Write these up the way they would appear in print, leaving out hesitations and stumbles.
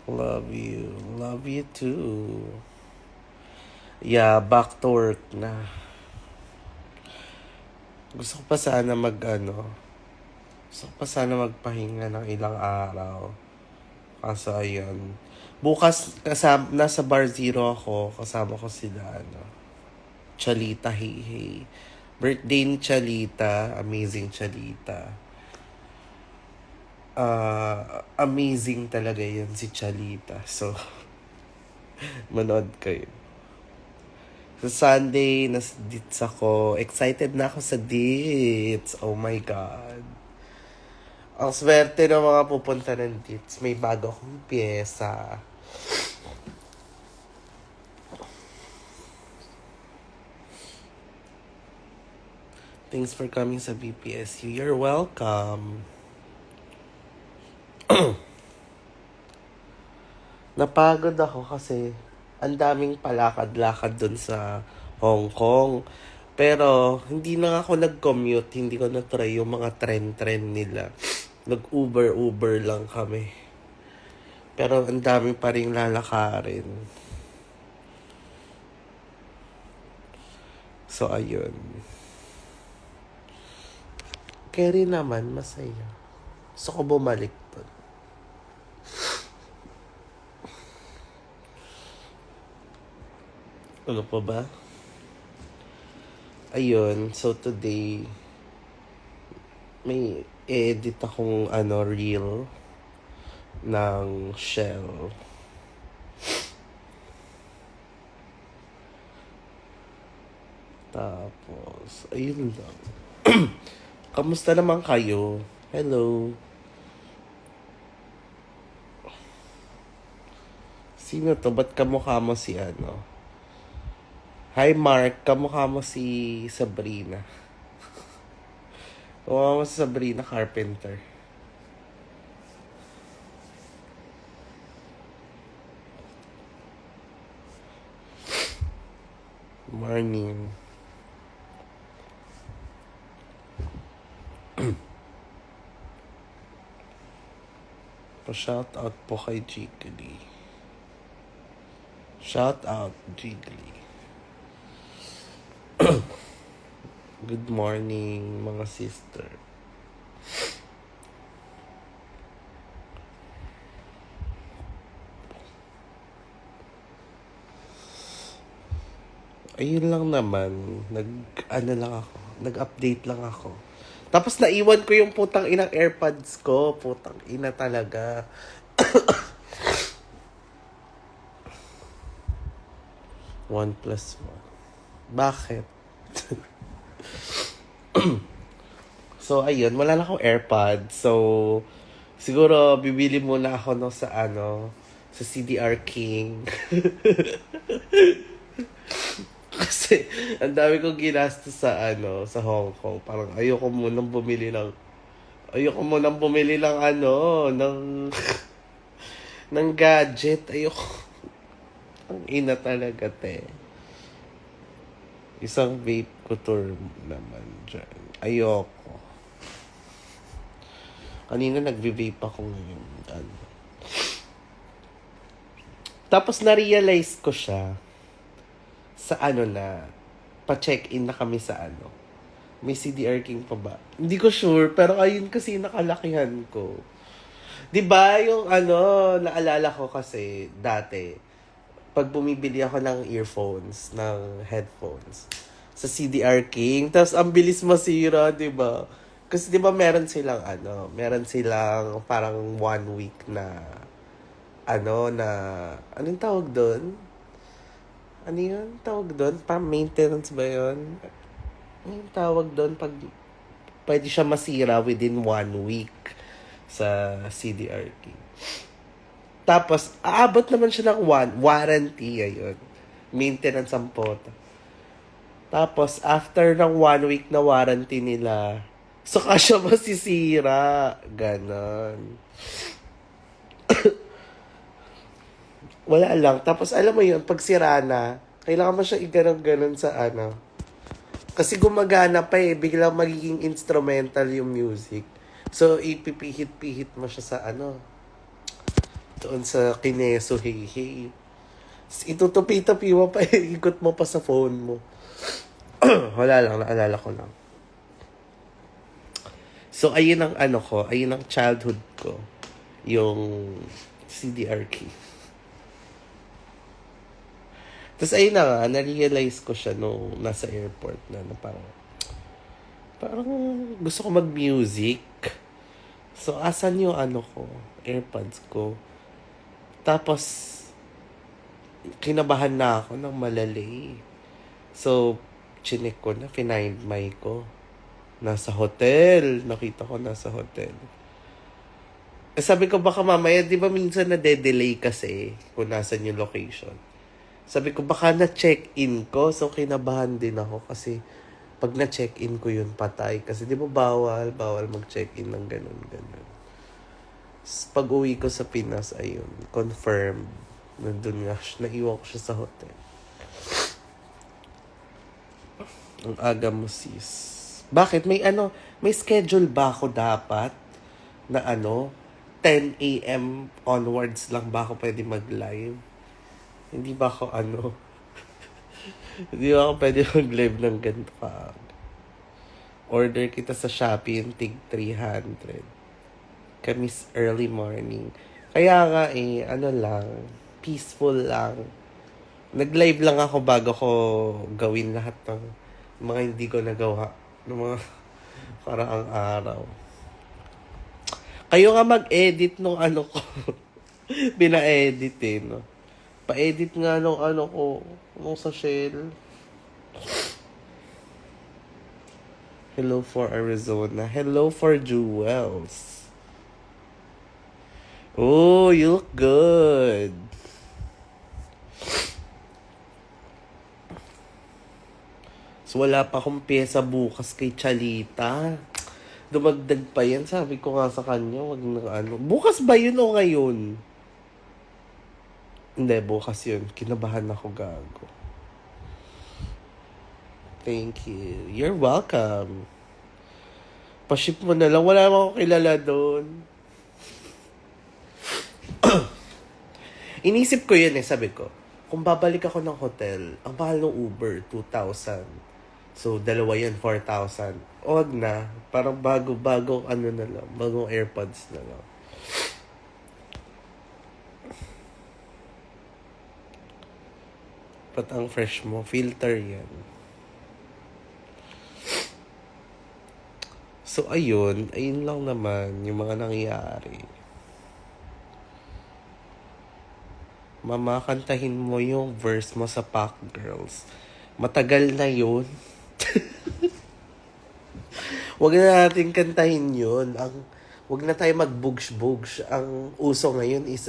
Love you. Love you too. Yeah, back to work na. Gusto ko pa sana gusto ko pa sana magpahinga ng ilang araw. Kaso ayun. Bukas, nasa bar zero ako. Kasama ko sila, Chalita, hey, hey. Birthday ni Chalita. Amazing Chalita. Amazing talaga yun si Chalita. So, manood kayo. Sa Sunday, nasa dates ako. Excited na ako sa dates. Oh my God. Ang swerte ng mga pupunta ng dates. May bago akong pyesa. Thanks for coming sa BPSU. You're welcome. Napagod ako kasi ang daming palakad-lakad dun sa Hong Kong. Pero hindi na ako nag-commute, hindi ko na-try yung mga trend-trend nila. Nag-Uber lang kami. Pero ang dami pa rin lalakarin. So ayun. Kaya naman, masaya. Gusto ko bumalik doon. Ano pa ba? Ayun, so today, may edit akong reel ng Shell. Tapos, ayun lang. Kamusta naman kayo? Hello. Sino to? Ba't kamukha mo si Hi Mark, kamukha mo si Sabrina. Kamukha mo si Sabrina Carpenter. Morning. Pa-shout out po kay Jiggly. Shout out, Jiggly. Good morning, mga sister. Ayun lang naman, nag-update lang ako. Tapos naiwan ko yung putang inang AirPods ko. Putang ina talaga. OnePlus 1. Bakit? So, ayun. Wala na akong AirPods. So, siguro, bibili muna ako sa CDR King. Kasi, ang dami kong ginastos sa Hong Kong. Parang ayoko munang bumili ng ng gadget. Ayoko. Ang ina talaga, te. Isang vape couture naman dyan. Ayoko. Kanina nagve-vape ako ngayon. Tapos na-realize ko siya sa pa-check-in na kami sa May CDR King pa ba? Hindi ko sure, pero ayun kasi nakalakihan ko. 'Di ba yung naalala ko kasi dati, pag bumibili ako ng earphones, ng headphones, sa CDR King, tapos ang bilis masira, 'di ba? Kasi 'di ba meron silang parang 1 week na anong tawag doon? Ano yun? Tawag doon? Maintenance ba yun? Ano yung tawag doon pag pwede siya masira within 1 week sa CDR King? Tapos, aabot naman siya ng warranty, ayun. Maintenance ang pota. Tapos, after ng 1 week na warranty nila, saka siya masisira. Ganon. Wala lang. Tapos, alam mo yun, pag sira na, kailangan mo siya iganon-ganon sa Kasi gumagana pa biglang magiging instrumental yung music. So, ipipihit-pihit mo siya sa doon sa Kineso, hey. Itutupi-tupi mo pa, ikot mo pa sa phone mo. Wala lang, naalala ko lang. So, ayun ang ano ko, ayun ang childhood ko. Yung CDR key. Tapos ayun na nga, na-realize ko siya nung nasa airport na parang gusto ko mag-music. So, asan yung ano ko, AirPods ko. Tapos, kinabahan na ako ng malali. So, chinek ko na, find my ko. Nasa hotel. Nakita ko nasa hotel. Sabi ko baka mamaya, di ba minsan na-delay kasi kung nasan yung location. Sabi ko baka na-check-in ko. So, kinabahan din ako kasi pag na-check-in ko yun, patay. Kasi di ba bawal mag-check-in ng ganun. Pag uwi ko sa Pinas, ayun, confirmed. Nandun nga, naiwan ko siya sa hotel. Ang aga mo, sis. Bakit? May schedule ba ako dapat na 10 a.m. onwards lang ba ako pwede mag-live? Hindi ba ako hindi ba ako pwede mag-live ng ganito ka? Order kita sa Shopee yung tig 300. Kamis early morning. Kaya nga lang, peaceful lang. Nag-live lang ako bago ko gawin lahat ng mga hindi ko nagawa ng mga karaang araw. Kayo nga mag-edit nung ko. Bina-edit no? Pa-edit nga nung ko, nung sa Shell. Hello for Arizona. Hello for Jewels. Oh, you look good. So, wala pa akong pyesa bukas kay Chalita. Dumagdag pa yan. Sabi ko nga sa kanya, wag na Bukas ba yun o ngayon? Hindi, bukas yun. Kinabahan ako, gago. Thank you. You're welcome. Pa-ship mo na lang. Wala naman ako kilala doon. Inisip ko yun sabi ko. Kung babalik ako ng hotel, ang mahal ng Uber, 2,000. So, dalawa yan, 4,000. Wag na. Parang bago na lang. Bagong AirPods na lang. Ba't ang fresh mo? Filter yan. So, ayun lang naman yung mga nangyayari. Mama, kantahin mo yung verse mo sa Pack Girls. Matagal na yun. Wag na natin kantahin yun. Wag na tayo mag-bugs-bugs. Ang uso ngayon is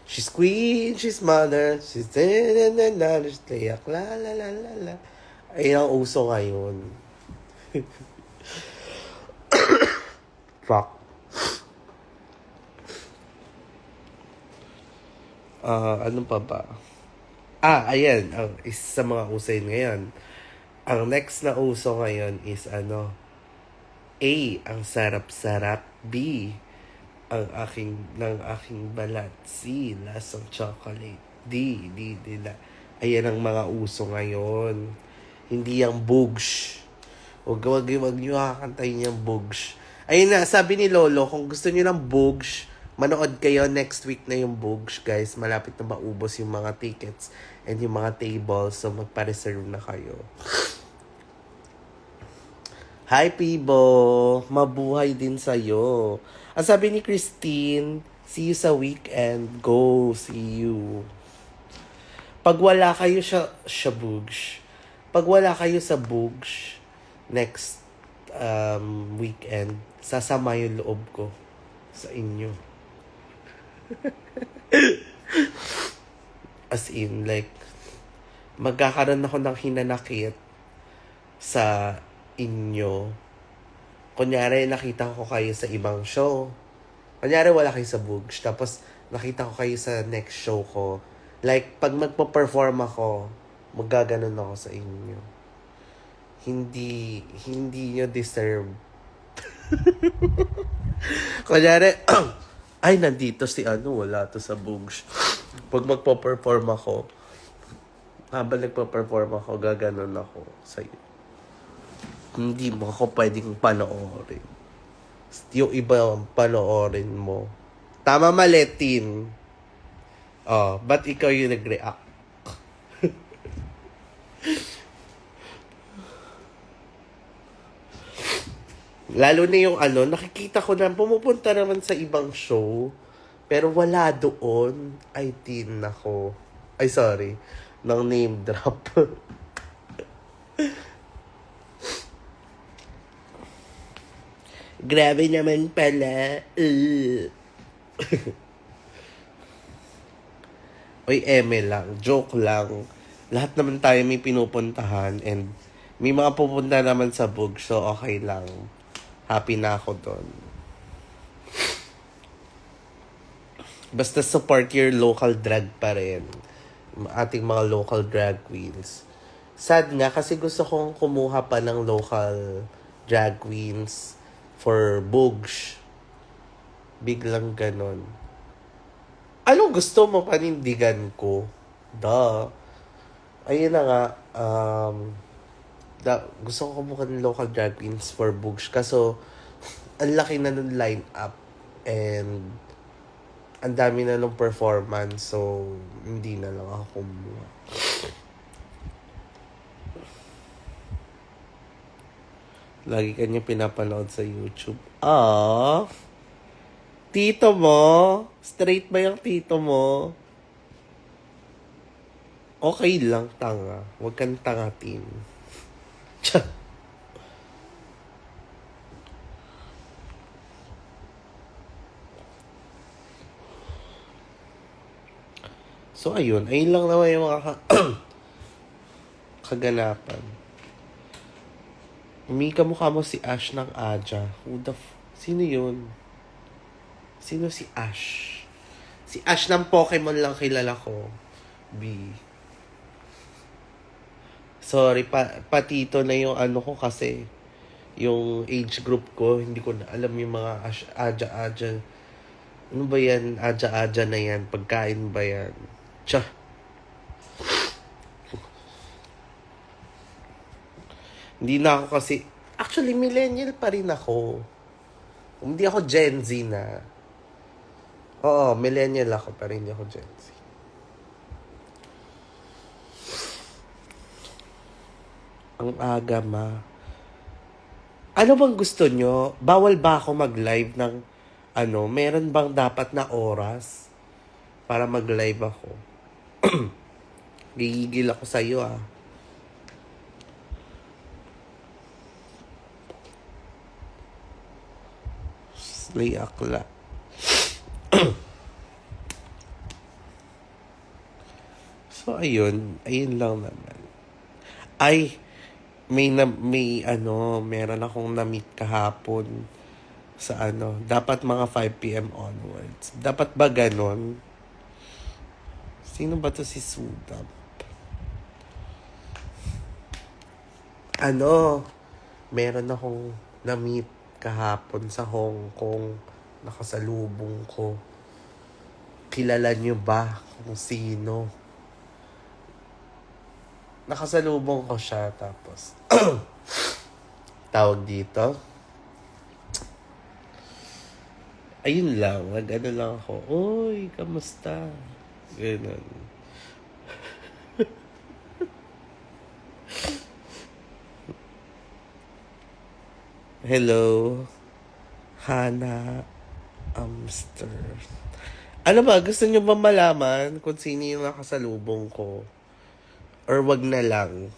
she's queen, she's mother, she's she's layak, la la la la la. Ayun ang uso ngayon. Fuck. Ano pa ba? Ayan. Isa sa mga uso ngayon. Ang next na uso ngayon is A, ang sarap-sarap. B, ng aking balat. C, lasang chocolate. D, na. Ayan ang mga uso ngayon. Hindi yung bugs. Wag nyo kakantayin yung bugs. Ayun na, sabi ni Lolo, kung gusto nyo ng bugs, manood kayo next week na yung bugs, guys. Malapit na maubos yung mga tickets and yung mga tables. So, magpa-reserve na kayo. Hi, Pibo. Mabuhay din sa'yo. Ang sabi ni Christine, see you sa weekend. Go, see you. Pag wala kayo sa bugs, pag wala kayo sa bugs, next weekend, sasama yung loob ko sa inyo. As in, like, magkakaroon ako ng hinanakit sa inyo. Kunyari, nakita ko kayo sa ibang show. Kunyari, wala kayo sa Bugs. Tapos, nakita ko kayo sa next show ko. Like, pag magpa-perform ako, magaganon ako sa inyo. Hindi nyo deserve. Kunyari, Ay, nandito si ano, wala to sa Bugs. Pag magpo-perform ako, habang nagpo-perform ako, gaganon ako sa'yo. Hindi mo ako pwedeng panoorin. Yung iba panoorin mo. Tama malitin. Oh, ba't ikaw yung nag-react? Lalo na yung ano, nakikita ko na pumupunta naman sa ibang show. Pero wala doon. Ay, tin ako. Ay, sorry. Nang name drop. Grabe naman pala. Uy, eme lang. Joke lang. Lahat naman tayo may pinupuntahan and may mga pupunta naman sa Bug, so okay lang. Happy na ako doon. Basta support your local drag pa rin. Ating mga local drag queens. Sad nga kasi gusto kong kumuha pa ng local drag queens for Bugs. Biglang ganon. Anong gusto mo panindigan ko? Duh. Ayun na nga. Gusto ko kumuha ng local drag queens for Bugs. Kaso, ang laki na ng line-up. And, ang dami na ng performance. So, hindi na lang ako kumuha. Lagi kanya pinapanood sa YouTube. Ah, tito mo? Straight ba yung tito mo? Okay lang, tanga. Huwag kang tangatin. Tsa. So, ayun. Ayun lang naman yung mga kaganapan. Kamukha mo si Ash ng Aja. Sino yun? Sino si Ash? Si Ash ng Pokemon lang kilala ko. B. Sorry, patito na yung ano ko kasi yung age group ko, hindi ko na alam yung mga Aja. Ano ba yan? Aja na yan. Pagkain ba yan? Tsa. Hindi na ako kasi, actually millennial pa rin ako. Hindi ako Gen Z na. Oo, millennial ako pero hindi ako Gen Z. Ang aga, ma. Ano bang gusto nyo? Bawal ba ako mag-live ng ano? Meron bang dapat na oras para mag-live ako? Gigigil ako sa'yo, ah. Slay akla. So, ayun. Ayun lang naman. Ay, meron akong na-meet kahapon sa ano. Dapat mga 5 p.m. onwards. Dapat ba ganon? Sino ba to si Sudam? Meron akong na-meet kahapon sa Hong Kong. Nakasalubong ko. Kilala niyo ba kung sino? Nakasalubong ko siya tapos tawag dito. Ayun lang, nag-ano lang ako. Uy, kamusta? Ganun. Hello, Hana Amster. Ano ba, gusto niyo ba malaman kung sino yung nakasalubong ko? Or wag na lang?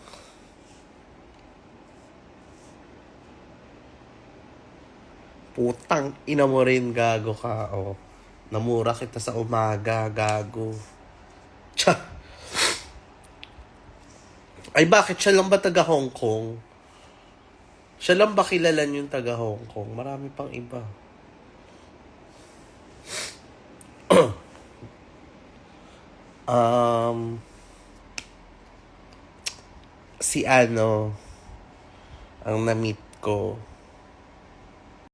Putang ina mo rin, gago ka. Oh. Namura kita sa umaga, gago. Tsa. Ay, bakit siya lang ba taga Hong Kong? Siya lang ba kilala yung taga Hong Kong? Marami pang iba. Si ano, ang na-meet ko,